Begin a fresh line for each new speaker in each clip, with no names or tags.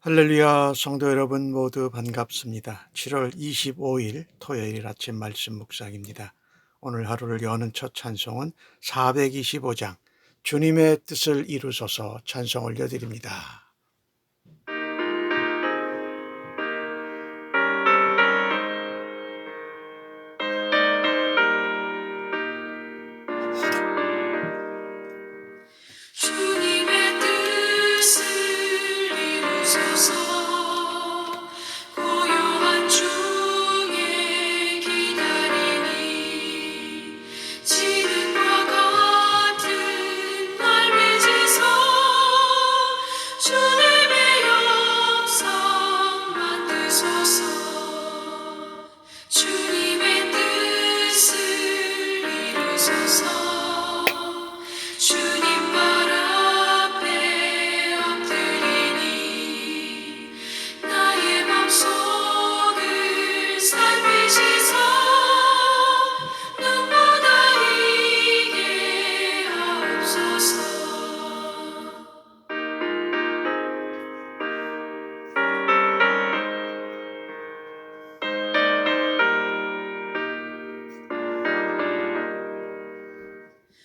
할렐루야, 성도 여러분 모두 반갑습니다. 7월 25일 토요일 아침 말씀 묵상입니다. 오늘 하루를 여는 첫 찬송은 425장 주님의 뜻을 이루소서 찬송 올려드립니다.
주님의 뜻을 이루소서. 고요한 중에 기다리니 지금과 같은 날 빚으소. 주님의 영상 만드소서. 주님의 뜻을 이루소서. 주님 발 앞에 엎드리니 나의 맘속을 살피시소. 눈보다 이게 하옵소서.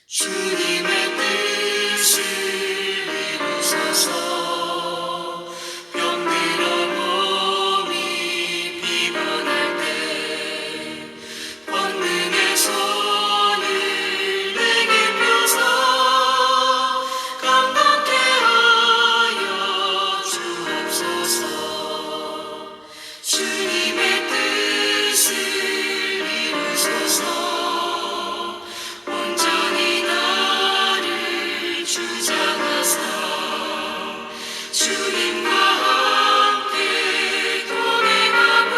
주님의 뜻을 이루소서. 병들어 몸이 피곤할 때 권능의 손을 내게 펴서 감당케 하여 주옵소서. 주님의 뜻을 이루소서. 온전히 나를 주장하사 주님과 함께 동행함을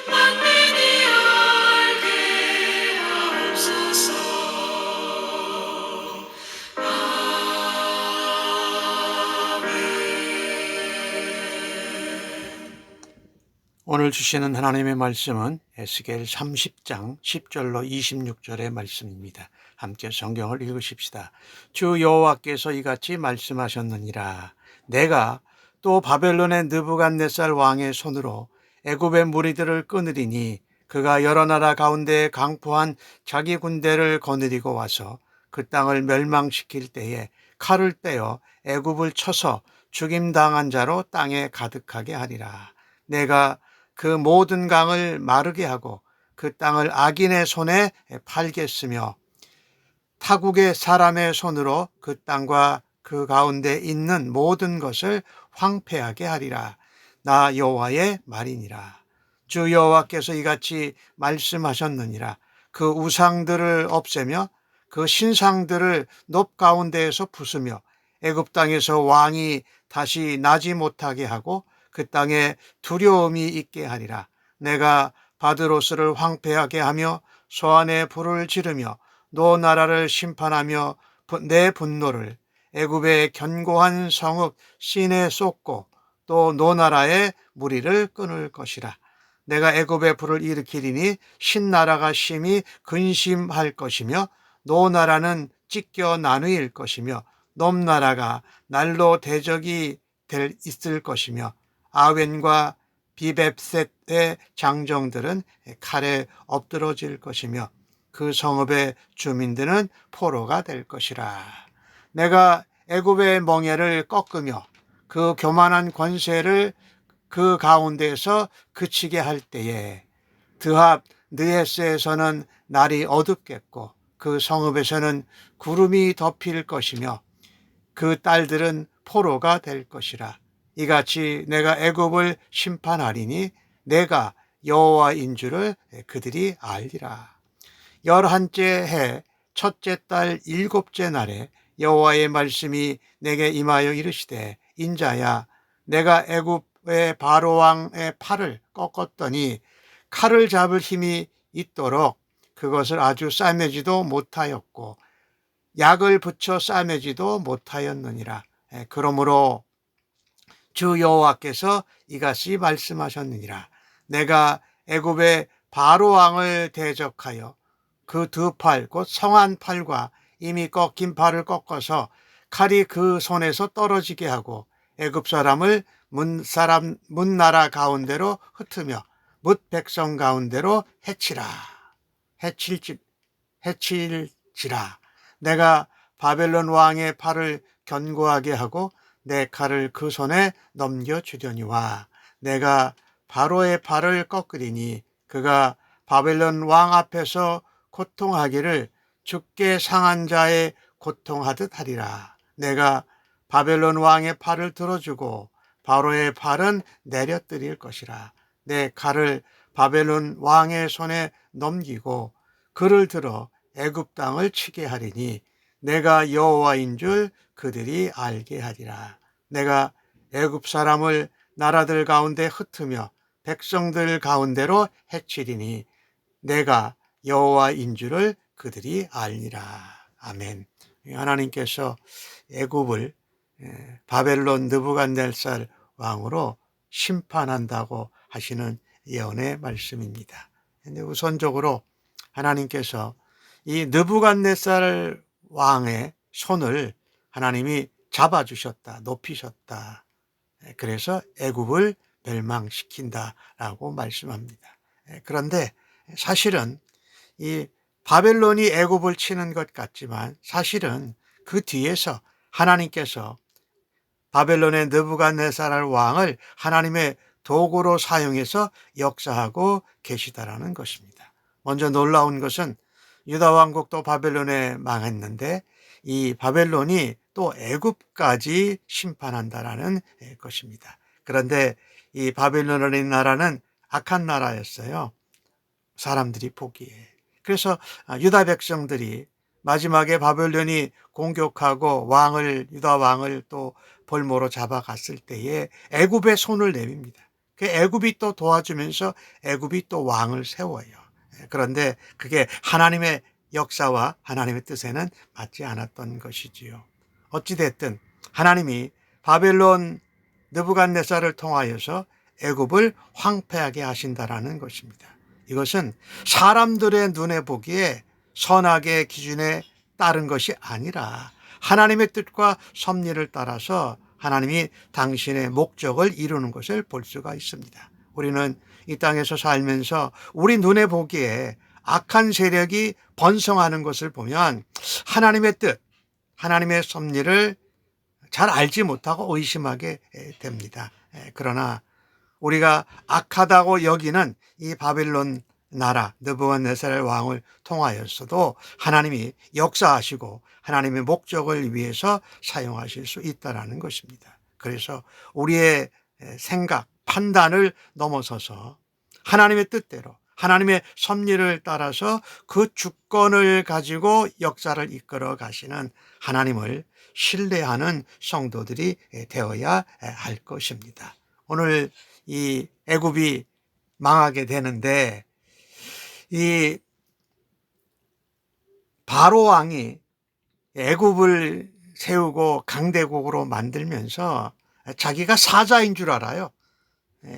만민이 알게 하옵소서.
오늘 주시는 하나님의 말씀은 에스겔 30장 10절로 26절의 말씀입니다. 함께 성경을 읽으십시다. 주 여호와께서 이같이 말씀하셨느니라. 내가 또 바벨론의 느부갓네살 왕의 손으로 애굽의 무리들을 끊으리니 그가 여러 나라 가운데 강포한 자기 군대를 거느리고 와서 그 땅을 멸망시킬 때에 칼을 떼어 애굽을 쳐서 죽임당한 자로 땅에 가득하게 하리라. 내가 그 모든 강을 마르게 하고 그 땅을 악인의 손에 팔겠으며 타국의 사람의 손으로 그 땅과 그 가운데 있는 모든 것을 황폐하게 하리라. 나 여호와의 말이니라. 주 여호와께서 이같이 말씀하셨느니라. 그 우상들을 없애며 그 신상들을 높 가운데에서 부수며 애굽 땅에서 왕이 다시 나지 못하게 하고 그 땅에 두려움이 있게 하리라. 내가 바드로스를 황폐하게 하며 소안에 불을 지르며 노 나라를 심판하며 내 분노를 애굽의 견고한 성읍 신에 쏟고 또 노 나라의 무리를 끊을 것이라. 내가 애굽의 불을 일으키리니 신나라가 심히 근심할 것이며 노 나라는 찢겨 나누일 것이며 넘 나라가 날로 대적이 있을 것이며 아웬과 비벳셋의 장정들은 칼에 엎드러질 것이며 그 성읍의 주민들은 포로가 될 것이라. 내가 애굽의 멍에를 꺾으며 그 교만한 권세를 그 가운데에서 그치게 할 때에 드합 느헤스에서는 날이 어둡겠고 그 성읍에서는 구름이 덮일 것이며 그 딸들은 포로가 될 것이라. 이같이 내가 애굽을 심판하리니 내가 여호와인 줄을 그들이 알리라. 11째 해 첫째 달 7째 날에 여호와의 말씀이 내게 임하여 이르시되 인자야, 내가 애굽의 바로 왕의 팔을 꺾었더니 칼을 잡을 힘이 있도록 그것을 아주 싸매지도 못하였고 약을 붙여 싸매지도 못하였느니라. 그러므로 주 여호와께서 이같이 말씀하셨느니라. 내가 애굽의 바로 왕을 대적하여 그 두 팔, 곧 성한 팔과 이미 꺾인 팔을 꺾어서 칼이 그 손에서 떨어지게 하고 애굽 사람을 문나라 가운데로 흩으며 뭇 백성 가운데로 해칠지라. 내가 바벨론 왕의 팔을 견고하게 하고 내 칼을 그 손에 넘겨주려니와 내가 바로의 팔을 꺾으리니 그가 바벨론 왕 앞에서 고통하기를 죽게 상한 자의 고통하듯 하리라. 내가 바벨론 왕의 팔을 들어주고 바로의 팔은 내려뜨릴 것이라. 내 칼을 바벨론 왕의 손에 넘기고 그를 들어 애굽 땅을 치게 하리니 내가 여호와인 줄 그들이 알게 하리라. 내가 애굽 사람을 나라들 가운데 흩으며 백성들 가운데로 해치리니 내가 여호와인 줄을 그들이 알리라. 아멘. 하나님께서 애굽을 바벨론 느부갓네살 왕으로 심판한다고 하시는 예언의 말씀입니다. 근데 우선적으로 하나님께서 이 느부갓네살 왕의 손을 하나님이 잡아주셨다, 높이셨다. 그래서 애굽을 멸망시킨다라고 말씀합니다. 그런데 사실은 이 바벨론이 애굽을 치는 것 같지만 사실은 그 뒤에서 하나님께서 바벨론의 느부갓네살 왕을 하나님의 도구로 사용해서 역사하고 계시다라는 것입니다. 먼저 놀라운 것은 유다 왕국도 바벨론에 망했는데 이 바벨론이 또 애굽까지 심판한다라는 것입니다. 그런데 이 바벨론이라는 나라는 악한 나라였어요. 사람들이 보기에. 그래서 유다 백성들이 마지막에 바벨론이 공격하고 유다 왕을 또 볼모로 잡아갔을 때에 애굽에 손을 내밉니다. 그 애굽이 또 도와주면서 애굽이 또 왕을 세워요. 그런데 그게 하나님의 역사와 하나님의 뜻에는 맞지 않았던 것이지요. 어찌됐든 하나님이 바벨론 느부갓네살을 통하여서 애굽을 황폐하게 하신다라는 것입니다. 이것은 사람들의 눈에 보기에 선악의 기준에 따른 것이 아니라 하나님의 뜻과 섭리를 따라서 하나님이 당신의 목적을 이루는 것을 볼 수가 있습니다. 우리는 이 땅에서 살면서 우리 눈에 보기에 악한 세력이 번성하는 것을 보면 하나님의 뜻, 하나님의 섭리를 잘 알지 못하고 의심하게 됩니다. 그러나 우리가 악하다고 여기는 이 바벨론 나라 느부갓네살 왕을 통하여서도 하나님이 역사하시고 하나님의 목적을 위해서 사용하실 수 있다는 것입니다. 그래서 우리의 생각, 판단을 넘어서서 하나님의 뜻대로 하나님의 섭리를 따라서 그 주권을 가지고 역사를 이끌어 가시는 하나님을 신뢰하는 성도들이 되어야 할 것입니다. 오늘 이 애굽이 망하게 되는데 이 바로 왕이 애굽을 세우고 강대국으로 만들면서 자기가 사자인 줄 알아요.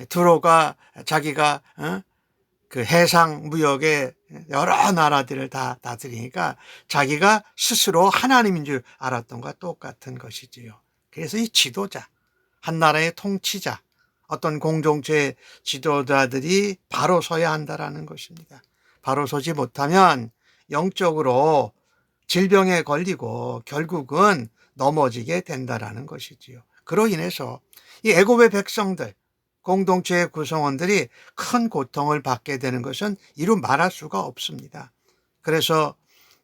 두로가 자기가 그 해상 무역에 여러 나라들을 다 다스리니까 자기가 스스로 하나님인 줄 알았던 것과 똑같은 것이지요. 그래서 이 지도자, 한 나라의 통치자, 어떤 공동체의 지도자들이 바로 서야 한다라는 것입니다. 바로 서지 못하면 영적으로 질병에 걸리고 결국은 넘어지게 된다라는 것이지요. 그로 인해서 이 애굽의 백성들, 공동체의 구성원들이 큰 고통을 받게 되는 것은 이루 말할 수가 없습니다. 그래서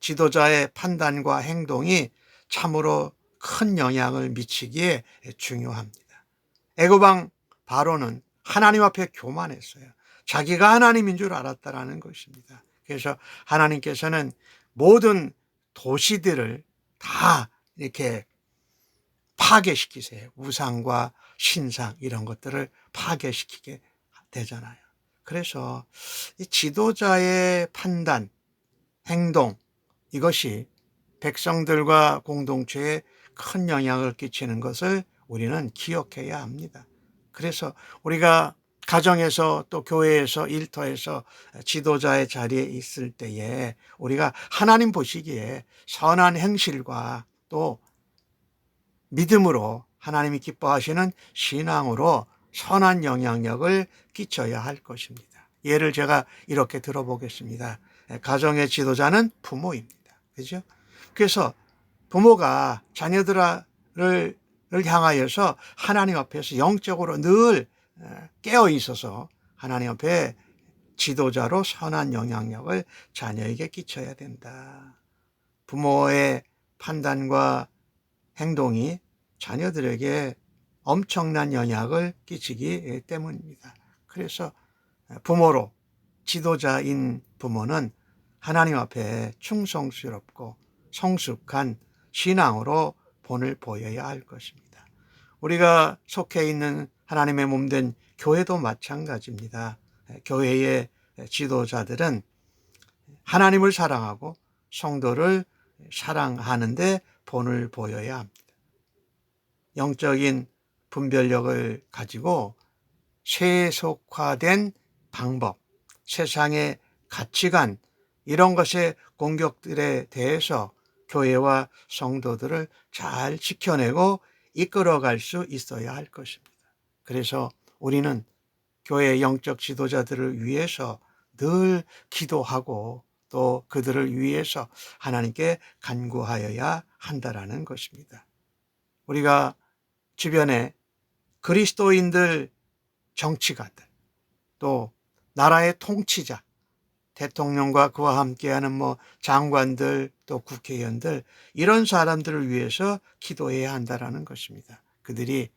지도자의 판단과 행동이 참으로 큰 영향을 미치기에 중요합니다. 애굽 왕 바로는 하나님 앞에 교만했어요. 자기가 하나님인 줄 알았다라는 것입니다. 그래서 하나님께서는 모든 도시들을 다 이렇게 파괴시키세요. 우상과 신상 이런 것들을 파괴시키게 되잖아요. 그래서 이 지도자의 판단, 행동 이것이 백성들과 공동체에 큰 영향을 끼치는 것을 우리는 기억해야 합니다. 그래서 우리가 가정에서 또 교회에서 일터에서 지도자의 자리에 있을 때에 우리가 하나님 보시기에 선한 행실과 또 믿음으로 하나님이 기뻐하시는 신앙으로 선한 영향력을 끼쳐야 할 것입니다. 예를 제가 이렇게 들어보겠습니다. 가정의 지도자는 부모입니다. 그죠? 그래서 부모가 자녀들을 향하여서 하나님 앞에서 영적으로 늘 깨어 있어서 하나님 앞에 지도자로 선한 영향력을 자녀에게 끼쳐야 된다. 부모의 판단과 행동이 자녀들에게 엄청난 영향을 끼치기 때문입니다. 그래서 부모로 지도자인 부모는 하나님 앞에 충성스럽고 성숙한 신앙으로 본을 보여야 할 것입니다. 우리가 속해 있는 하나님의 몸된 교회도 마찬가지입니다. 교회의 지도자들은 하나님을 사랑하고 성도를 사랑하는데 본을 보여야 합니다. 영적인 분별력을 가지고 세속화된 방법, 세상의 가치관, 이런 것의 공격들에 대해서 교회와 성도들을 잘 지켜내고 이끌어갈 수 있어야 할 것입니다. 그래서 우리는 교회의 영적 지도자들을 위해서 늘 기도하고 또 그들을 위해서 하나님께 간구하여야 한다라는 것입니다. 우리가 주변에 그리스도인들, 정치가들, 또 나라의 통치자, 대통령과 그와 함께하는 장관들, 또 국회의원들, 이런 사람들을 위해서 기도해야 한다라는 것입니다. 그들이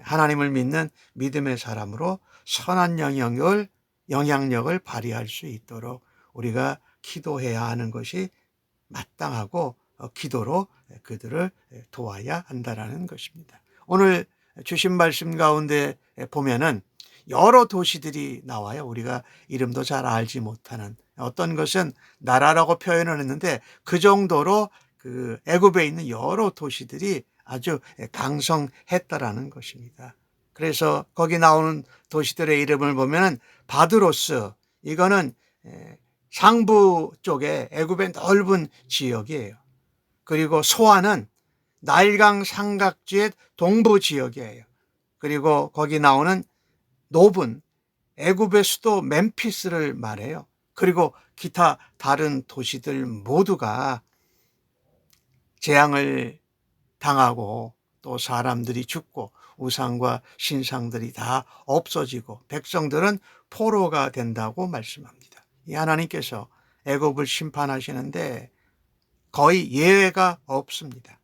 하나님을 믿는 믿음의 사람으로 선한 영향력을 발휘할 수 있도록 우리가 기도해야 하는 것이 마땅하고 기도로 그들을 도와야 한다라는 것입니다. 오늘 주신 말씀 가운데 보면은 여러 도시들이 나와요. 우리가 이름도 잘 알지 못하는, 어떤 것은 나라라고 표현을 했는데 그 정도로 그 애굽에 있는 여러 도시들이 아주 강성했다라는 것입니다. 그래서 거기 나오는 도시들의 이름을 보면은 바드로스, 이거는 상부 쪽에 애굽의 넓은 지역이에요. 그리고 소아는 나일강 삼각지의 동부 지역이에요. 그리고 거기 나오는 노분, 애굽의 수도 멤피스를 말해요. 그리고 기타 다른 도시들 모두가 재앙을 당하고 또 사람들이 죽고 우상과 신상들이 다 없어지고 백성들은 포로가 된다고 말씀합니다. 이 하나님께서 애굽을 심판하시는데 거의 예외가 없습니다.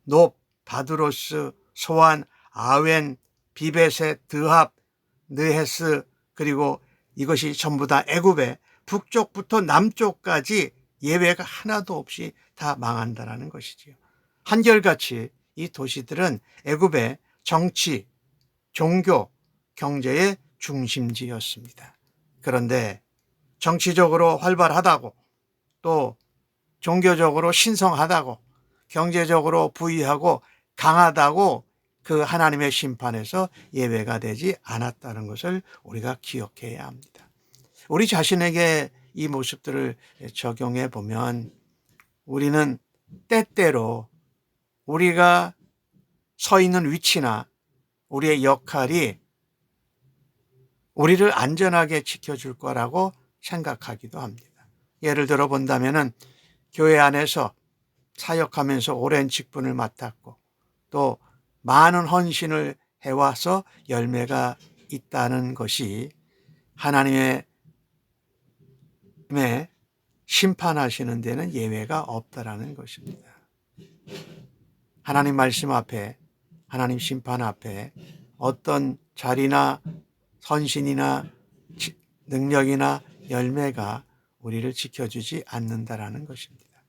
높, 바드로스, 소안, 아웬, 비베셋, 드합, 느헤스, 그리고 이것이 전부 다 애굽의 북쪽부터 남쪽까지 예외가 하나도 없이 다 망한다라는 것이지요. 한결같이 이 도시들은 애굽의 정치, 종교, 경제의 중심지였습니다. 그런데 정치적으로 활발하다고, 또 종교적으로 신성하다고, 경제적으로 부유하고 강하다고 그 하나님의 심판에서 예외가 되지 않았다는 것을 우리가 기억해야 합니다. 우리 자신에게 이 모습들을 적용해 보면 우리는 때때로 우리가 서 있는 위치나 우리의 역할이 우리를 안전하게 지켜줄 거라고 생각하기도 합니다. 예를 들어 본다면은 교회 안에서 사역하면서 오랜 직분을 맡았고 또 많은 헌신을 해와서 열매가 있다는 것이 하나님의 심판하시는 데는 예외가 없다라는 것입니다. 하나님 말씀 앞에, 하나님 심판 앞에 어떤 자리나 헌신이나 능력이나 열매가 우리를 지켜주지 않는다라는 것입니다.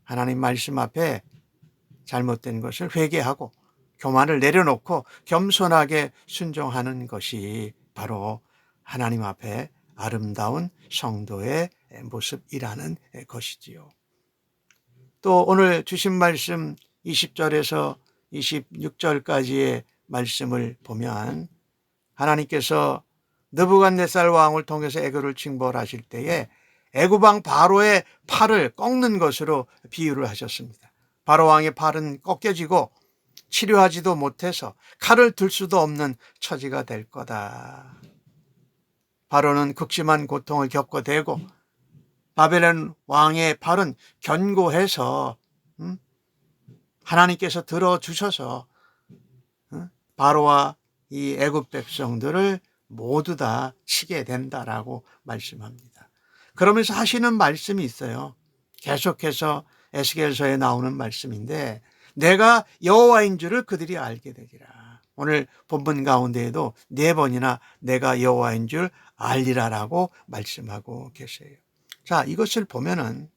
하나님 말씀 앞에 잘못된 것을 회개하고 교만을 내려놓고 겸손하게 순종하는 것이 바로 하나님 앞에 아름다운 성도의 모습이라는 것이지요. 또 오늘 주신 말씀 20절에서 26절까지의 말씀을 보면 하나님께서 느부갓네살 왕을 통해서 애굽을 징벌하실 때에 애굽 왕 바로의 팔을 꺾는 것으로 비유를 하셨습니다. 바로 왕의 팔은 꺾여지고 치료하지도 못해서 칼을 들 수도 없는 처지가 될 거다. 바로는 극심한 고통을 겪어대고 바벨론 왕의 발은 견고해서 하나님께서 들어주셔서 바로와 이 애굽 백성들을 모두 다 치게 된다라고 말씀합니다. 그러면서 하시는 말씀이 있어요. 계속해서 에스겔서에 나오는 말씀인데 내가 여호와인 줄을 그들이 알게 되리라. 오늘 본문 가운데에도 4번이나 내가 여호와인 줄 알리라라고 말씀하고 계세요. 자, 이것을 보면은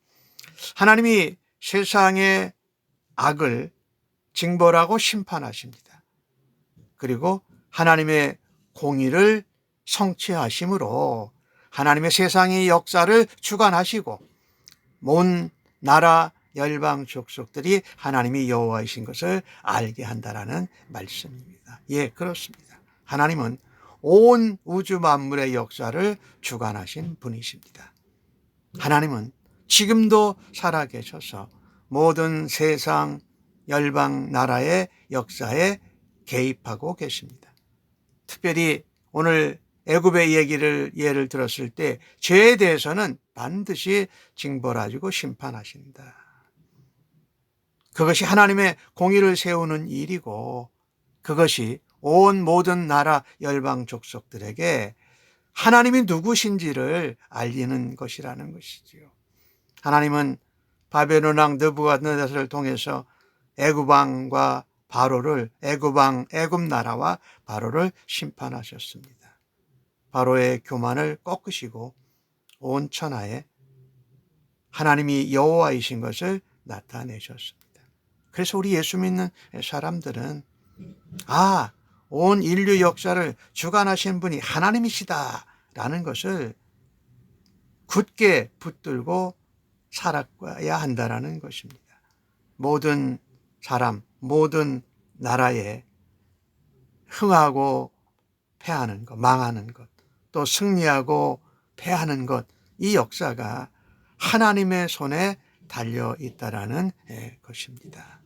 하나님이 세상의 악을 징벌하고 심판하십니다. 그리고 하나님의 공의를 성취하심으로 하나님의 세상의 역사를 주관하시고 온 나라 열방 족속들이 하나님이 여호와이신 것을 알게 한다라는 말씀입니다. 예, 그렇습니다. 하나님은 온 우주 만물의 역사를 주관하신 분이십니다. 하나님은 지금도 살아계셔서 모든 세상 열방 나라의 역사에 개입하고 계십니다. 특별히 오늘 애굽의 예를 들었을 때 죄에 대해서는 반드시 징벌하시고 심판하신다. 그것이 하나님의 공의를 세우는 일이고 그것이 온 모든 나라 열방 족속들에게 하나님이 누구신지를 알리는 것이라는 것이지요. 하나님은 바벨론 왕 느부갓네살을 통해서 애굽 왕과 바로를 애굽 나라와 바로를 심판하셨습니다. 바로의 교만을 꺾으시고 온 천하에 하나님이 여호와이신 것을 나타내셨습니다. 그래서 우리 예수 믿는 사람들은 온 인류 역사를 주관하신 분이 하나님이시다라는 것을 굳게 붙들고 살아가야 한다라는 것입니다. 모든 사람, 모든 나라에 흥하고 패하는 것, 망하는 것, 또 승리하고 패하는 것, 이 역사가 하나님의 손에 달려 있다라는 것입니다.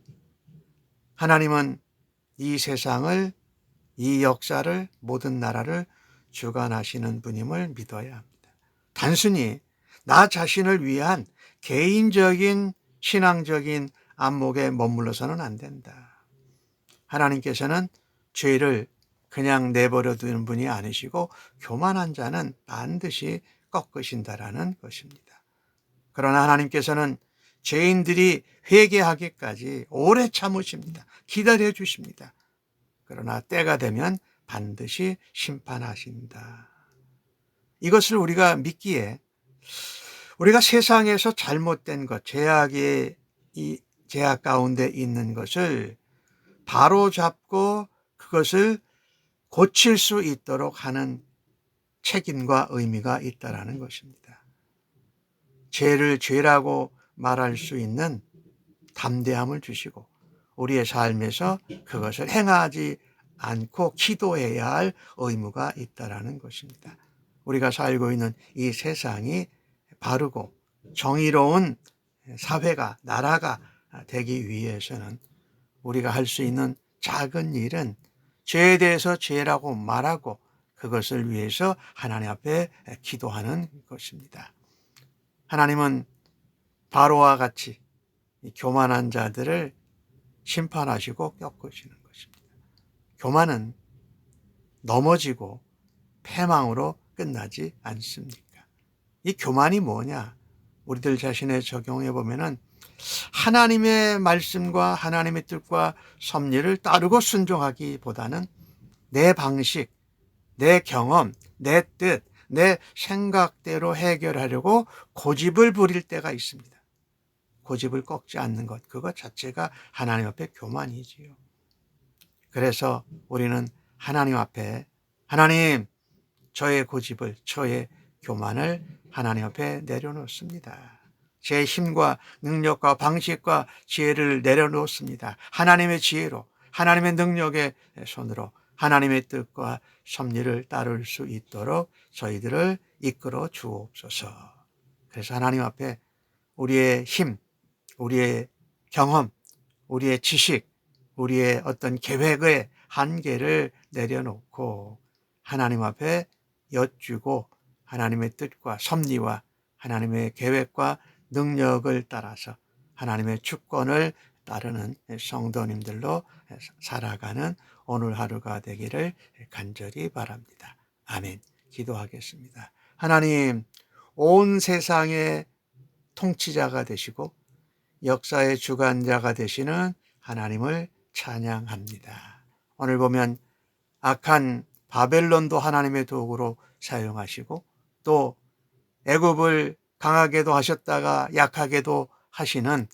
하나님은 이 세상을, 이 역사를, 모든 나라를 주관하시는 분임을 믿어야 합니다. 단순히 나 자신을 위한 개인적인 신앙적인 안목에 머물러서는 안 된다. 하나님께서는 죄를 그냥 내버려 두는 분이 아니시고 교만한 자는 반드시 꺾으신다라는 것입니다. 그러나 하나님께서는 죄인들이 회개하기까지 오래 참으십니다. 기다려 주십니다. 그러나 때가 되면 반드시 심판하신다. 이것을 우리가 믿기에 우리가 세상에서 잘못된 것, 이 죄악 가운데 있는 것을 바로잡고 그것을 고칠 수 있도록 하는 책임과 의미가 있다라는 것입니다. 죄를 죄라고 말할 수 있는 담대함을 주시고 우리의 삶에서 그것을 행하지 않고 기도해야 할 의무가 있다라는 것입니다. 우리가 살고 있는 이 세상이 바르고 정의로운 사회가, 나라가 되기 위해서는 우리가 할 수 있는 작은 일은 죄에 대해서 죄라고 말하고 그것을 위해서 하나님 앞에 기도하는 것입니다. 하나님은 바로와 같이 교만한 자들을 심판하시고 꺾으시는 것입니다. 교만은 넘어지고 패망으로 끝나지 않습니까? 이 교만이 뭐냐? 우리들 자신에 적용해 보면은 하나님의 말씀과 하나님의 뜻과 섭리를 따르고 순종하기보다는 내 방식, 내 경험, 내 뜻, 내 생각대로 해결하려고 고집을 부릴 때가 있습니다. 고집을 꺾지 않는 것, 그것 자체가 하나님 앞에 교만이지요. 그래서 우리는 하나님 앞에 하나님, 저의 고집을, 저의 교만을 하나님 앞에 내려놓습니다. 제 힘과 능력과 방식과 지혜를 내려놓습니다. 하나님의 지혜로, 하나님의 능력의 손으로 하나님의 뜻과 섭리를 따를 수 있도록 저희들을 이끌어 주옵소서. 그래서 하나님 앞에 우리의 힘, 우리의 경험, 우리의 지식, 우리의 어떤 계획의 한계를 내려놓고 하나님 앞에 여쭈고 하나님의 뜻과 섭리와 하나님의 계획과 능력을 따라서 하나님의 주권을 따르는 성도님들로 살아가는 오늘 하루가 되기를 간절히 바랍니다. 아멘. 기도하겠습니다. 하나님, 온 세상의 통치자가 되시고 역사의 주관자가 되시는 하나님을 찬양합니다. 오늘 보면 악한 바벨론도 하나님의 도구로 사용하시고 또 애굽을 강하게도 하셨다가 약하게도 하시는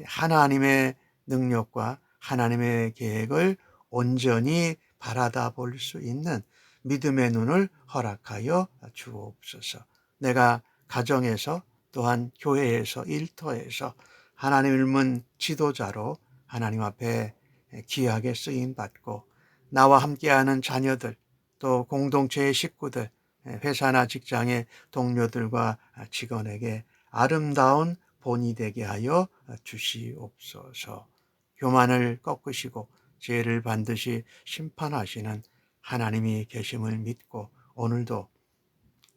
하나님의 능력과 하나님의 계획을 온전히 바라다 볼 수 있는 믿음의 눈을 허락하여 주옵소서. 내가 가정에서 또한 교회에서 일터에서 하나님을 지도자로 하나님 앞에 귀하게 쓰임받고 나와 함께하는 자녀들 또 공동체의 식구들 회사나 직장의 동료들과 직원에게 아름다운 본이 되게 하여 주시옵소서. 교만을 꺾으시고 죄를 반드시 심판하시는 하나님이 계심을 믿고 오늘도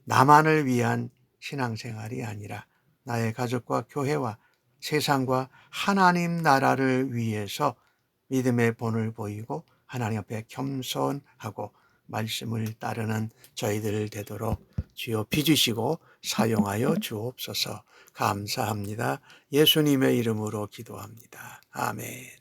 나만을 위한 신앙생활이 아니라 나의 가족과 교회와 세상과 하나님 나라를 위해서 믿음의 본을 보이고 하나님 앞에 겸손하고 말씀을 따르는 저희들 되도록 주여 빚으시고 사용하여 주옵소서. 감사합니다. 예수님의 이름으로 기도합니다. 아멘.